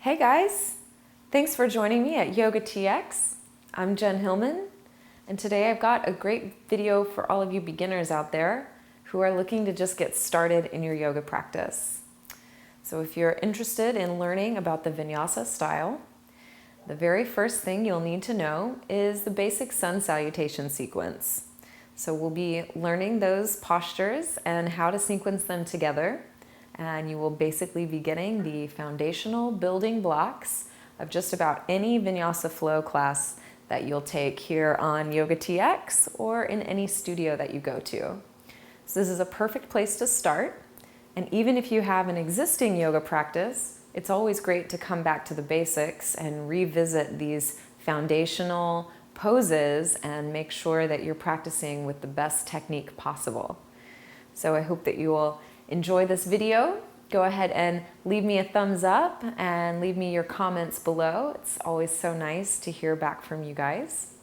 Hey guys, thanks for joining me at Yoga TX. I'm Jen Hilman, and today I've got a great video for all of you beginners out there who are looking to just get started in your yoga practice. So if you're interested in learning about the Vinyasa style, the very first thing you'll need to know is the basic sun salutation sequence. So we'll be learning those postures and how to sequence them together. And you will basically be getting the foundational building blocks of just about any Vinyasa flow class that you'll take here on Yoga TX or in any studio that you go to. So this is a perfect place to start. And even if you have an existing yoga practice, it's always great to come back to the basics and revisit these foundational poses and make sure that you're practicing with the best technique possible. So I hope that you will enjoy this video. Go ahead and leave me a thumbs up and leave me your comments below. It's always so nice to hear back from you guys.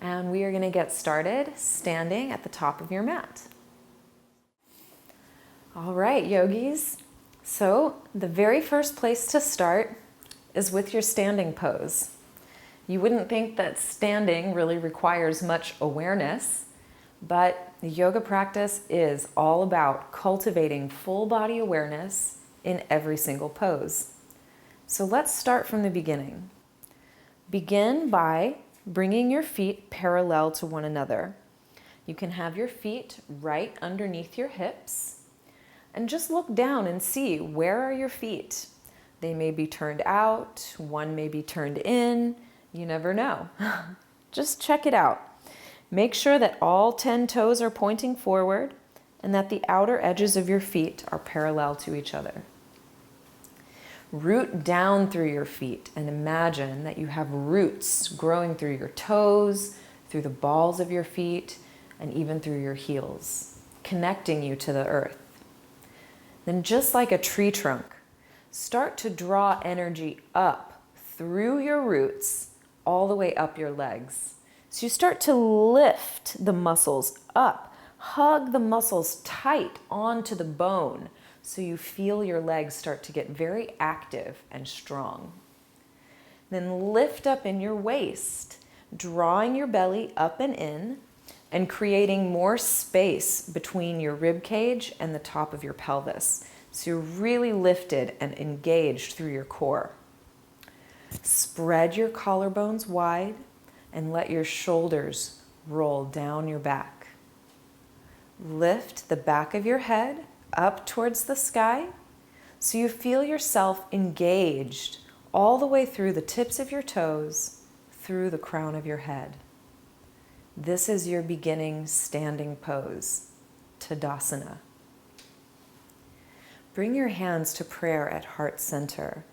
And we are going to get started standing at the top of your mat. All right, yogis. So the very first place to start is with your standing pose. You wouldn't think that standing really requires much awareness, but the yoga practice is all about cultivating full body awareness in every single pose. So let's start from the beginning. Begin by bringing your feet parallel to one another. You can have your feet right underneath your hips and just look down and see, where are your feet? They may be turned out, one may be turned in, you never know. Just check it out. Make sure that all 10 toes are pointing forward and that the outer edges of your feet are parallel to each other. Root down through your feet and imagine that you have roots growing through your toes, through the balls of your feet, and even through your heels, connecting you to the earth. Then, just like a tree trunk, start to draw energy up through your roots all the way up your legs. So you start to lift the muscles up, hug the muscles tight onto the bone so you feel your legs start to get very active and strong. Then lift up in your waist, drawing your belly up and in and creating more space between your rib cage and the top of your pelvis. So you're really lifted and engaged through your core. Spread your collarbones wide and let your shoulders roll down your back. Lift the back of your head up towards the sky so you feel yourself engaged all the way through the tips of your toes, through the crown of your head. This is your beginning standing pose, Tadasana. Bring your hands to prayer at heart center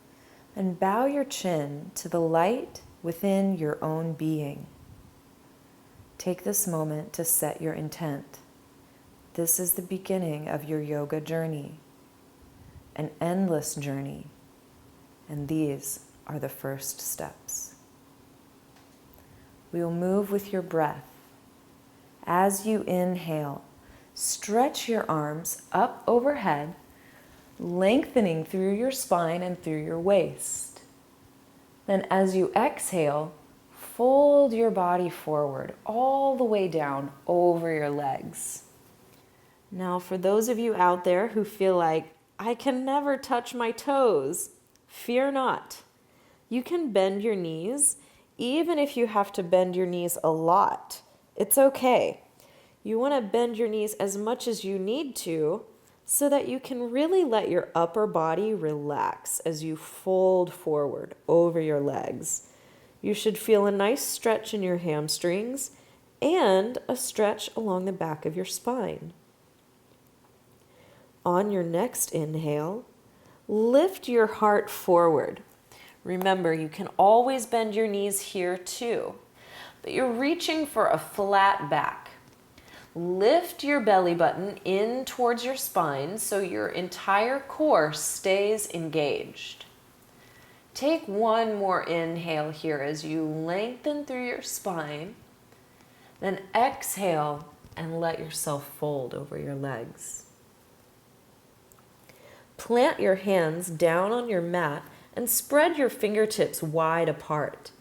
and bow your chin to the light within your own being. Take this moment to set your intent. This is the beginning of your yoga journey, an endless journey, and these are the first steps. We will move with your breath. As you inhale, stretch your arms up overhead, lengthening through your spine and through your waist. Then as you exhale, fold your body forward all the way down over your legs. Now, for those of you out there who feel like, I can never touch my toes, fear not. You can bend your knees, even if you have to bend your knees a lot. It's okay. You want to bend your knees as much as you need to so that you can really let your upper body relax as you fold forward over your legs. You should feel a nice stretch in your hamstrings and a stretch along the back of your spine. On your next inhale, lift your heart forward. Remember, you can always bend your knees here too, but you're reaching for a flat back. Lift your belly button in towards your spine so your entire core stays engaged. Take one more inhale here as you lengthen through your spine. Then exhale and let yourself fold over your legs. Plant your hands down on your mat and spread your fingertips wide apart.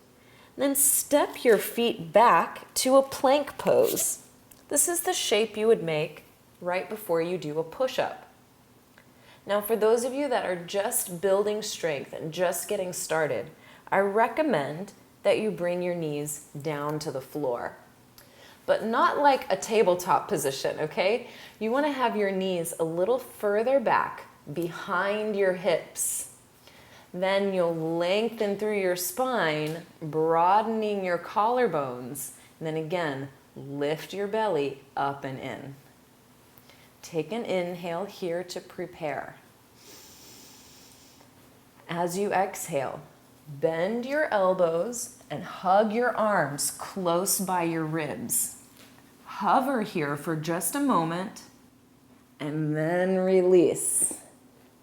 Then step your feet back to a plank pose. This is the shape you would make right before you do a push-up. Now, for those of you that are just building strength and just getting started, I recommend that you bring your knees down to the floor. But not like a tabletop position, okay? You want to have your knees a little further back behind your hips. Then you'll lengthen through your spine, broadening your collarbones. And then again, lift your belly up and in. Take an inhale here to prepare. As you exhale, bend your elbows and hug your arms close by your ribs. Hover here for just a moment and then release.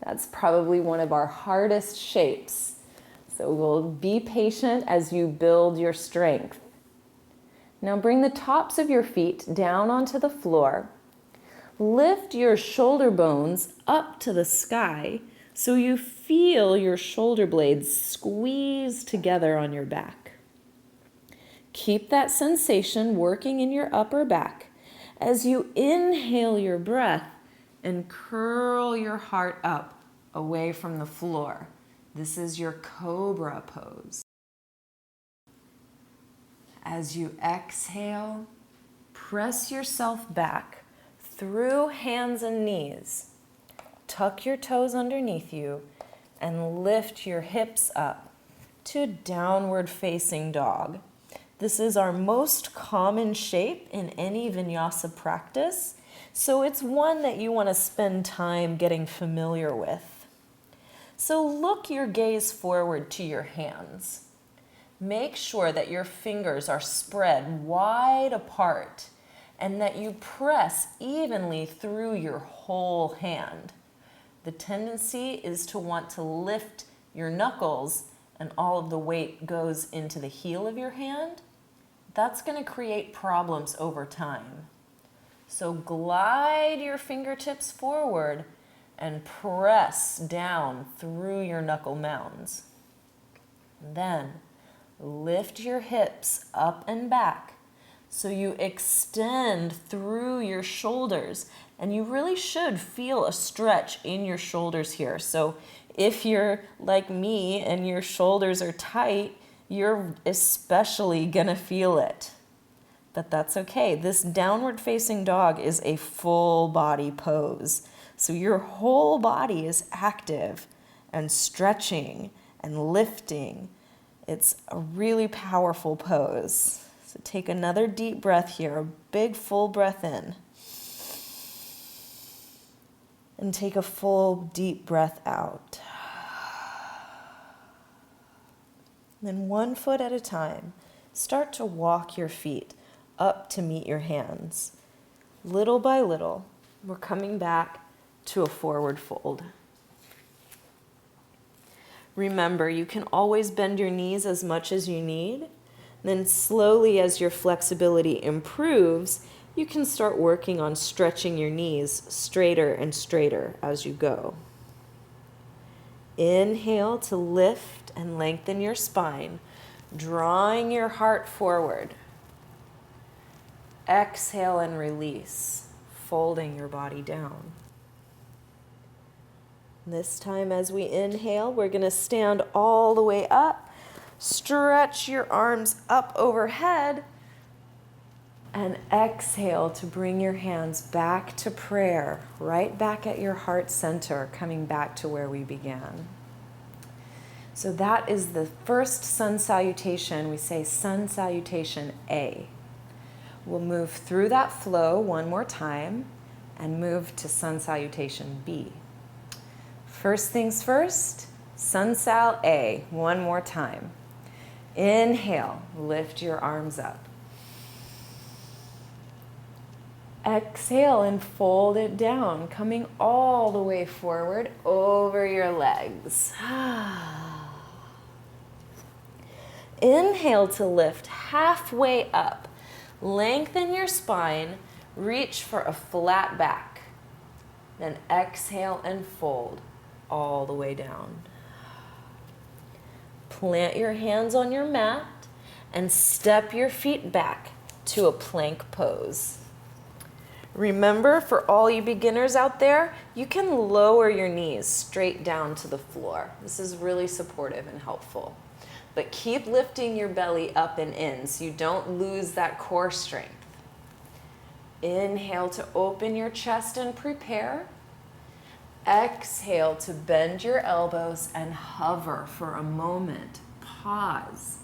That's probably one of our hardest shapes. So we'll be patient as you build your strength. Now bring the tops of your feet down onto the floor. Lift your shoulder bones up to the sky so you feel your shoulder blades squeeze together on your back. Keep that sensation working in your upper back as you inhale your breath and curl your heart up away from the floor. This is your cobra pose. As you exhale, press yourself back through hands and knees. Tuck your toes underneath you and lift your hips up to downward facing dog. This is our most common shape in any vinyasa practice, so it's one that you want to spend time getting familiar with. So look your gaze forward to your hands. Make sure that your fingers are spread wide apart and that you press evenly through your whole hand. The tendency is to want to lift your knuckles and all of the weight goes into the heel of your hand. That's going to create problems over time. So glide your fingertips forward and press down through your knuckle mounds. Then lift your hips up and back so you extend through your shoulders, and you really should feel a stretch in your shoulders here. So if you're like me and your shoulders are tight, you're especially gonna feel it. But that's okay. This downward facing dog is a full body pose. So your whole body is active and stretching and lifting. It's a really powerful pose. So take another deep breath here, a big full breath in. And take a full deep breath out. Then 1 foot at a time, start to walk your feet up to meet your hands. Little by little, we're coming back to a forward fold. Remember, you can always bend your knees as much as you need. Then slowly, as your flexibility improves, you can start working on stretching your knees straighter and straighter as you go. Inhale to lift and lengthen your spine, drawing your heart forward. Exhale and release, folding your body down. This time as we inhale, we're going to stand all the way up. Stretch your arms up overhead. And exhale to bring your hands back to prayer, right back at your heart center, coming back to where we began. So that is the first sun salutation. We say sun salutation A. We'll move through that flow one more time and move to sun salutation B. First things first, sun sal A, one more time. Inhale, lift your arms up. Exhale and fold it down, coming all the way forward over your legs. Inhale to lift halfway up. Lengthen your spine, reach for a flat back. Then exhale and fold all the way down. Plant your hands on your mat and step your feet back to a plank pose. Remember, for all you beginners out there, you can lower your knees straight down to the floor. This is really supportive and helpful. But keep lifting your belly up and in so you don't lose that core strength. Inhale to open your chest and prepare. Exhale to bend your elbows and hover for a moment. Pause.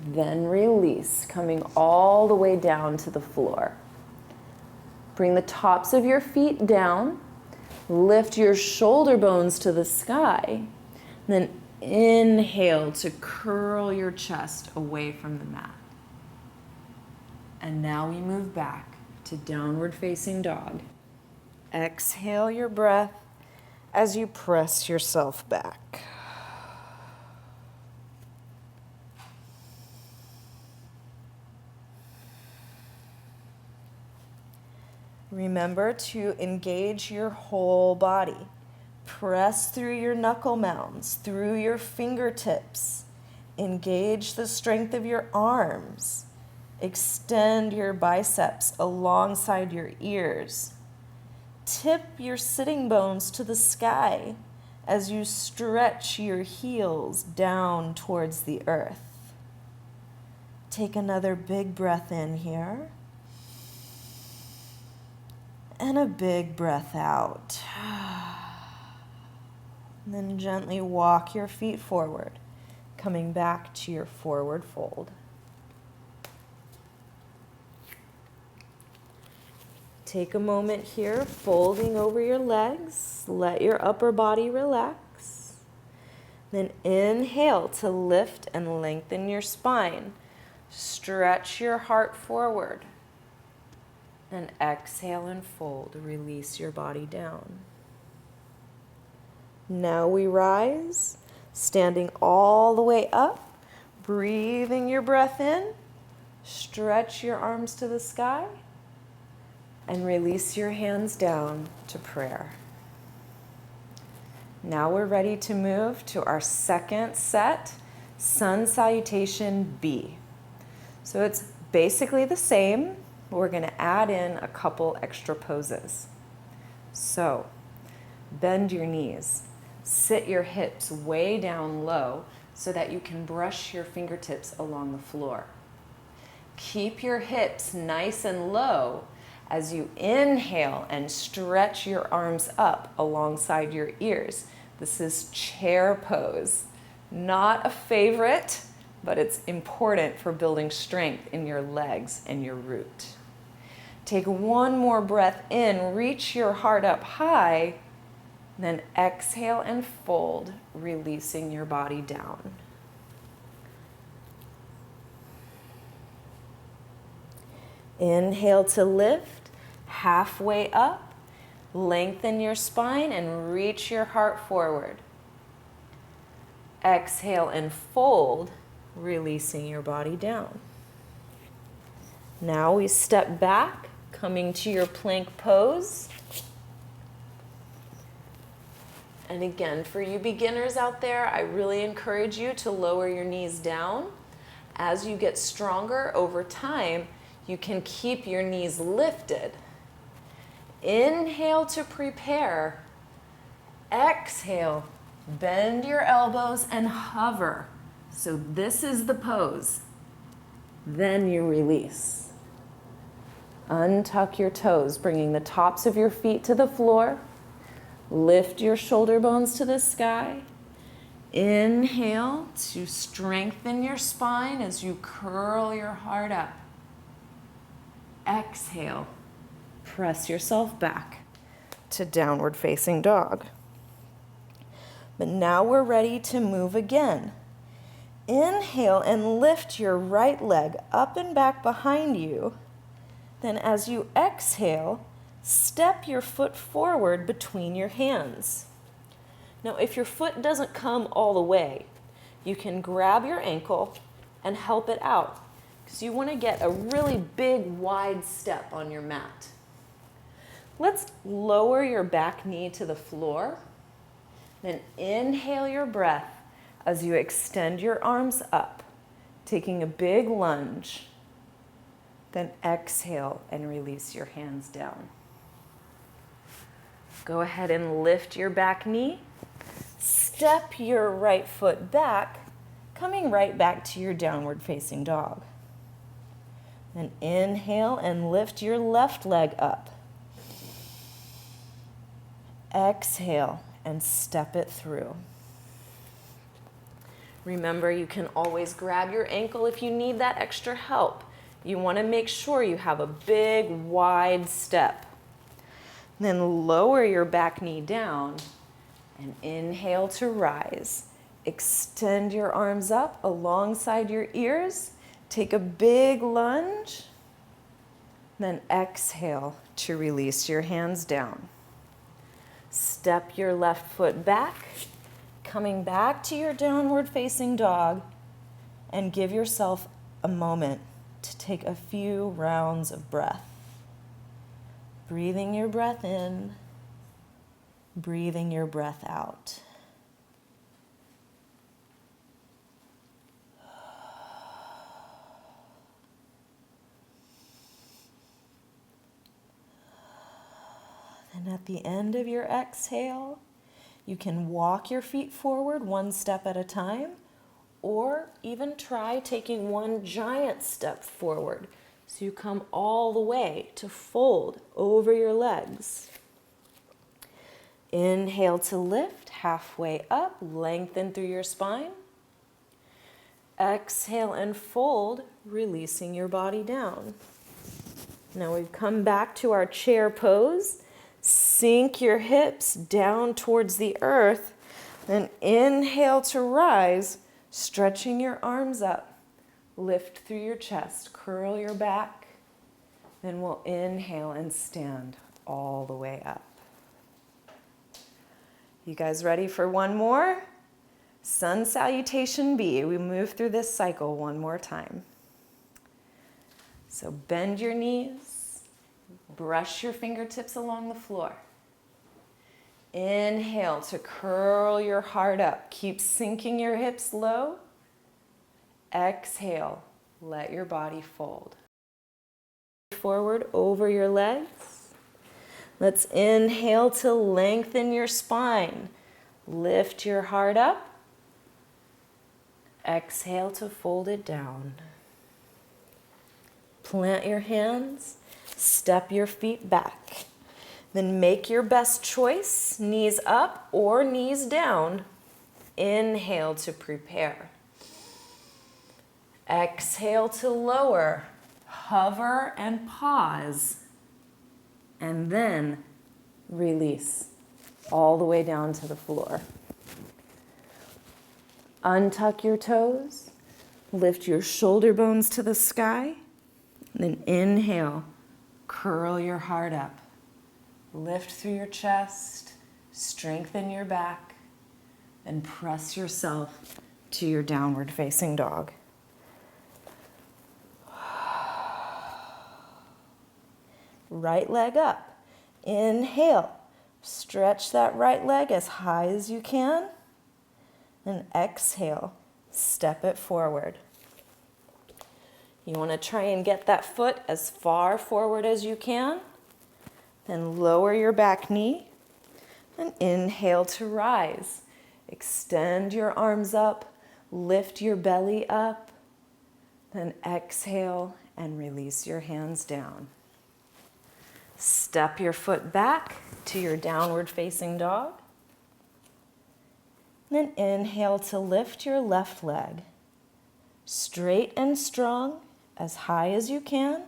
Then release, coming all the way down to the floor. Bring the tops of your feet down. Lift your shoulder bones to the sky. Then inhale to curl your chest away from the mat. And now we move back to downward facing dog. Exhale your breath as you press yourself back. Remember to engage your whole body. Press through your knuckle mounds, through your fingertips. Engage the strength of your arms. Extend your biceps alongside your ears. Tip your sitting bones to the sky as you stretch your heels down towards the earth. Take another big breath in here. And a big breath out. And then gently walk your feet forward, coming back to your forward fold. Take a moment here, folding over your legs. Let your upper body relax. Then inhale to lift and lengthen your spine. Stretch your heart forward. And exhale and fold. Release your body down. Now we rise, standing all the way up, breathing your breath in. Stretch your arms to the sky. And release your hands down to prayer. Now we're ready to move to our second set, Sun Salutation B. So it's basically the same. We're going to add in a couple extra poses. So bend your knees. Sit your hips way down low so that you can brush your fingertips along the floor. Keep your hips nice and low as you inhale and stretch your arms up alongside your ears. This is chair pose. Not a favorite, but it's important for building strength in your legs and your root. Take one more breath in, reach your heart up high, then exhale and fold, releasing your body down. Inhale to lift, halfway up, lengthen your spine and reach your heart forward. Exhale and fold, releasing your body down. Now we step back, coming to your plank pose. And again, for you beginners out there, I really encourage you to lower your knees down. As you get stronger over time, you can keep your knees lifted. Inhale to prepare. Exhale, bend your elbows and hover. So this is the pose. Then you release. Untuck your toes, bringing the tops of your feet to the floor. Lift your shoulder bones to the sky. Inhale to strengthen your spine as you curl your heart up. Exhale, press yourself back to downward facing dog. But now we're ready to move again. Inhale and lift your right leg up and back behind you. Then as you exhale, step your foot forward between your hands. Now, if your foot doesn't come all the way, you can grab your ankle and help it out, because you want to get a really big, wide step on your mat. Let's lower your back knee to the floor. Then inhale your breath as you extend your arms up, taking a big lunge. Then exhale and release your hands down. Go ahead and lift your back knee. Step your right foot back, coming right back to your downward facing dog. Then inhale and lift your left leg up. Exhale and step it through. Remember, you can always grab your ankle if you need that extra help. You want to make sure you have a big, wide step. Then lower your back knee down and inhale to rise. Extend your arms up alongside your ears. Take a big lunge. Then exhale to release your hands down. Step your left foot back, coming back to your downward facing dog, and give yourself a moment to take a few rounds of breath. Breathing your breath in, breathing your breath out. And at the end of your exhale, you can walk your feet forward one step at a time, or even try taking one giant step forward. So you come all the way to fold over your legs. Inhale to lift, halfway up, lengthen through your spine. Exhale and fold, releasing your body down. Now we've come back to our chair pose. Sink your hips down towards the earth. Then inhale to rise, stretching your arms up. Lift through your chest, curl your back. Then we'll inhale and stand all the way up. You guys ready for one more? Sun salutation B. We move through this cycle one more time. So bend your knees, brush your fingertips along the floor. Inhale to curl your heart up. Keep sinking your hips low. Exhale, let your body fold. Forward over your legs. Let's inhale to lengthen your spine. Lift your heart up. Exhale to fold it down. Plant your hands, step your feet back. Then make your best choice, knees up or knees down. Inhale to prepare. Exhale to lower, hover and pause, and then release all the way down to the floor. Untuck your toes, lift your shoulder bones to the sky, then inhale, curl your heart up, lift through your chest, strengthen your back, and press yourself to your downward facing dog. Right leg up. Inhale. Stretch that right leg as high as you can. And exhale. Step it forward. You want to try and get that foot as far forward as you can. Then lower your back knee. And inhale to rise. Extend your arms up. Lift your belly up. Then exhale and release your hands down. Step your foot back to your downward facing dog. Then inhale to lift your left leg. Straight and strong, as high as you can.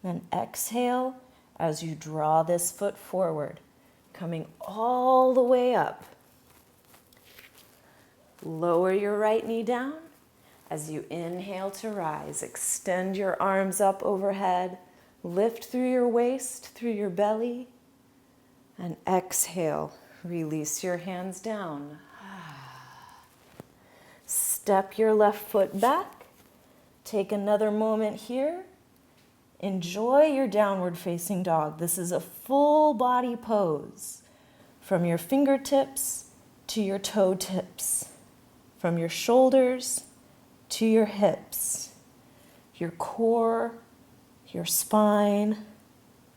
Then exhale as you draw this foot forward, coming all the way up. Lower your right knee down as you inhale to rise. Extend your arms up overhead. Lift through your waist, through your belly, and exhale. Release your hands down. Step your left foot back. Take another moment here. Enjoy your downward facing dog. This is a full body pose from your fingertips to your toe tips. from your shoulders to your hips, your core, your spine,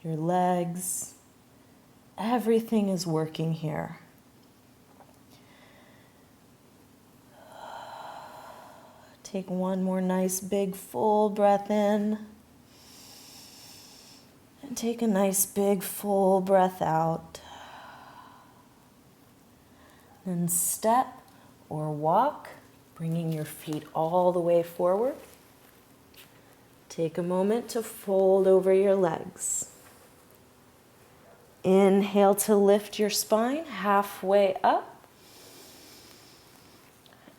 your legs. Everything is working here. Take one more nice big full breath in. And take a nice big full breath out. Then step or walk, bringing your feet all the way forward. Take a moment to fold over your legs. Inhale to lift your spine halfway up.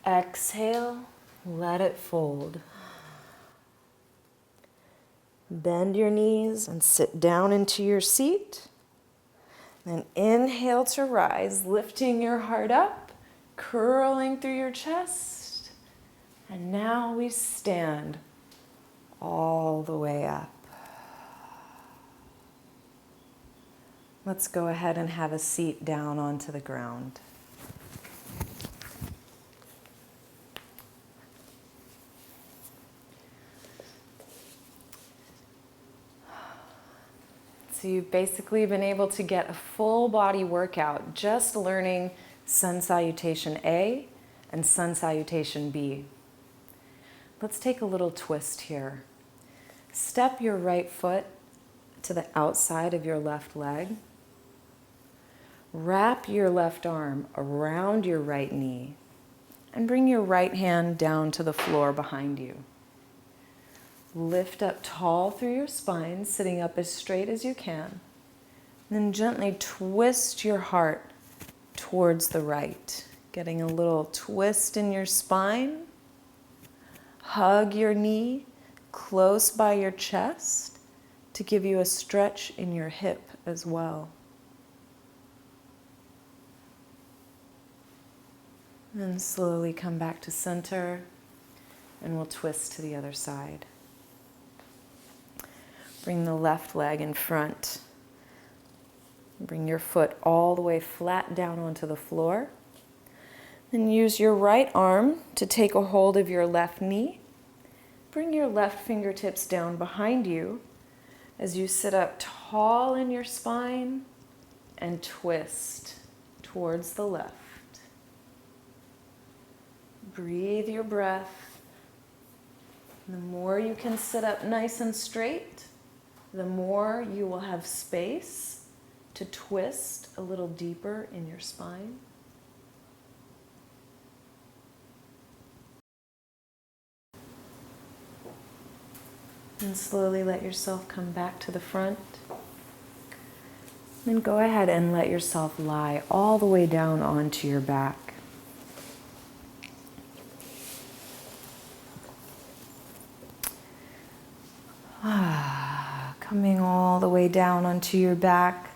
Exhale, let it fold. Bend your knees and sit down into your seat. Then inhale to rise, lifting your heart up, curling through your chest. And now we stand all the way up. Let's go ahead and have a seat down onto the ground. So you've basically been able to get a full body workout just learning Sun Salutation A and Sun Salutation B. Let's take a little twist here. Step your right foot to the outside of your left leg. Wrap your left arm around your right knee and bring your right hand down to the floor behind you. Lift up tall through your spine, sitting up as straight as you can. Then gently twist your heart towards the right, getting a little twist in your spine. Hug your knee close by your chest to give you a stretch in your hip as well. Then slowly come back to center, and we'll twist to the other side. Bring the left leg in front. Bring your foot all the way flat down onto the floor. Then use your right arm to take a hold of your left knee. Bring your left fingertips down behind you as you sit up tall in your spine and twist towards the left. Breathe your breath. The more you can sit up nice and straight, the more you will have space to twist a little deeper in your spine. And slowly let yourself come back to the front. Then go ahead and let yourself lie all the way down onto your back. Coming all the way down onto your back.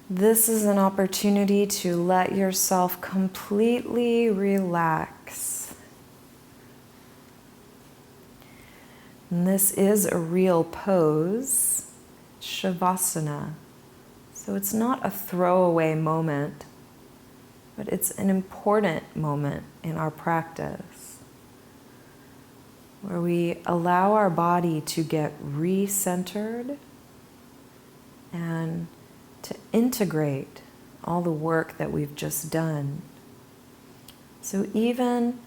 This is an opportunity to let yourself completely relax. And this is a real pose, Shavasana. So it's not a throwaway moment, but it's an important moment in our practice, where we allow our body to get re-centered and to integrate all the work that we've just done. So even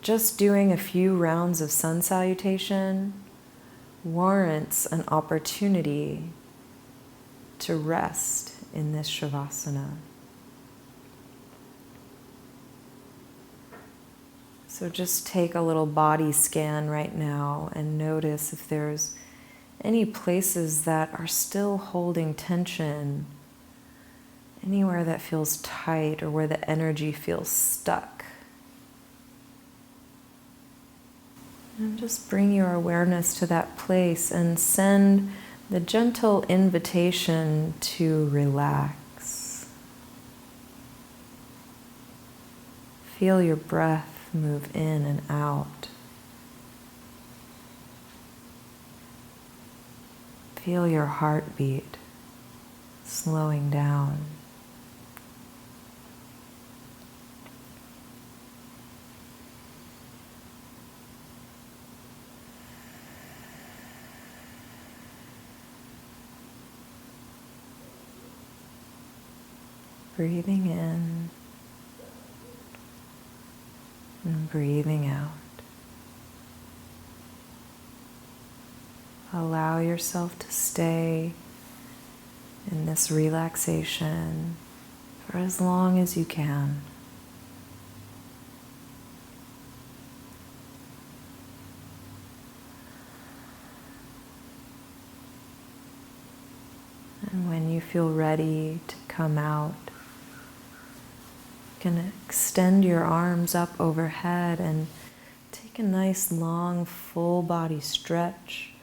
just doing a few rounds of sun salutation warrants an opportunity to rest in this Shavasana. So just take a little body scan right now and notice if there's any places that are still holding tension, anywhere that feels tight or where the energy feels stuck. And just bring your awareness to that place and send the gentle invitation to relax. Feel your breath move in and out. Feel your heartbeat slowing down. Breathing in and breathing out. Allow yourself to stay in this relaxation for as long as you can. And when you feel ready to come out, you can extend your arms up overhead and take a nice long full body stretch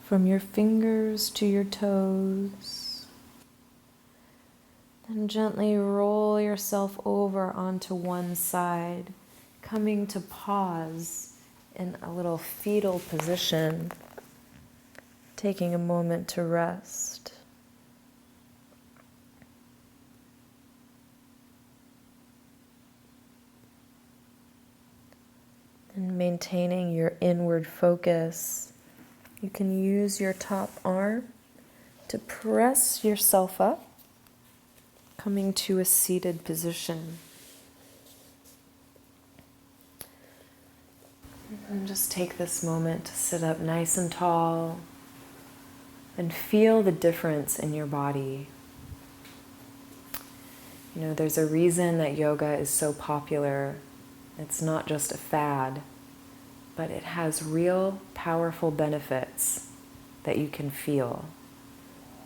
from your fingers to your toes. Then gently roll yourself over onto one side, coming to pause in a little fetal position, taking a moment to rest. And maintaining your inward focus, you can use your top arm to press yourself up, coming to a seated position. And just take this moment to sit up nice and tall and feel the difference in your body. You know, there's a reason that yoga is so popular. It's not just a fad, but it has real powerful benefits that you can feel.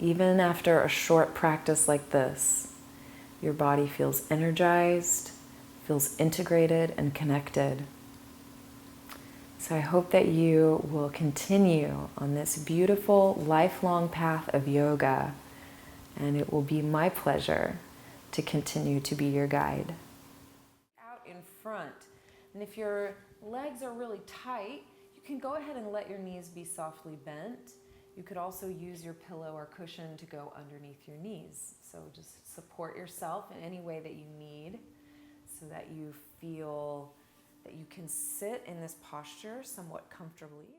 Even after a short practice like this, your body feels energized, feels integrated and connected. So I hope that you will continue on this beautiful lifelong path of yoga, and it will be my pleasure to continue to be your guide. Out in front, and if your legs are really tight, you can go ahead and let your knees be softly bent. You could also use your pillow or cushion to go underneath your knees. So just support yourself in any way that you need so that you feel that you can sit in this posture somewhat comfortably.